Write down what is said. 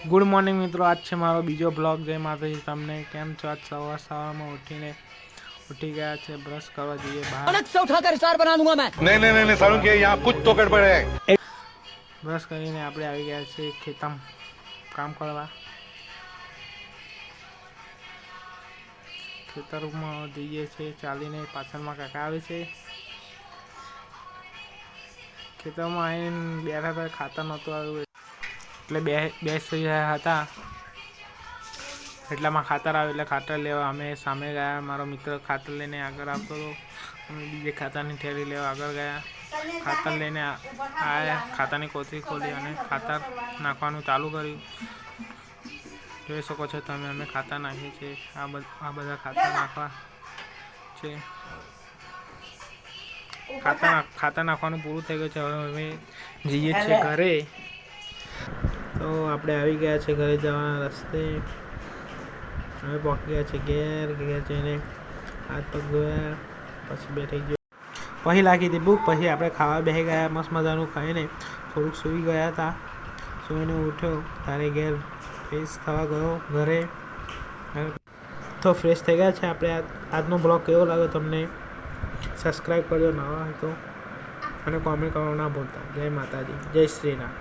Good morning મિત્રો, આજ છે મારો બીજો બ્લોગ. જય માતાજી. તમને કેમ છો? આજ સવારમાં ઉઠી ગયા છે, બ્રશ કરવા જઈએ બહાર. अलग से उठाकर स्टार बना दूंगा मैं. नहीं सारुण के यहाँ कुछ तो गड़बड़ है. બ્રશ કરીને આપણે આવી ગયા છીએ ખેતમ કામ કરવા. ખેતરમાં જઈએ છીએ ચાલીને. પાછળમાં કાકા આવે છે. ખેતરમાં આવીને બેઠા હતા, ખાતર નહોતું આવ્યું એટલે બેસી રહ્યા હતા. એટલામાં ખાતર આવે એટલે ખાતર લેવા અમે સામે ગયા. મારો મિત્ર ખાતર લઈને આગળ આવતો હતો, અમે બીજે ખાતરની થેલી લેવા આગળ ગયા. ખાતર લઈને આવ્યા, ખાતરની કોથળી ખોલી અને ખાતર નાખવાનું ચાલુ કર્યું. જોઈ શકો છો તમે, અમે ખાતર નાખીએ છીએ. આ બધા ખાતર નાખવા છે. ખાતર નાખવાનું પૂરું થઈ ગયું છે. હવે અમે જઈએ છીએ ઘરે. તો આપણે આવી ગયા છે ઘરે જવાના રસ્તે. હવે પહોંચી ગયા છે ઘેર જઈને હાથ પગ ધોયા, પછી બેઠી ગયો. પછી લાગી હતી ભૂખ, પછી આપણે ખાવા બેસી ગયા. મસ્ત મજાનું ખાઈને થોડુંક સૂઈ ગયા હતા. સૂઈને ઉઠ્યો તારે ઘેર ફ્રેશ થવા ગયો ઘરે. તો ફ્રેશ થઈ ગયા છે આપણે. આજનો બ્લોગ કેવો લાગ્યો તમને? સબસ્ક્રાઈબ કરજો નવા હોય તો, અને કોમેન્ટ કરવાનું ના ભૂલતા. જય માતાજી, જય શ્રી રામ.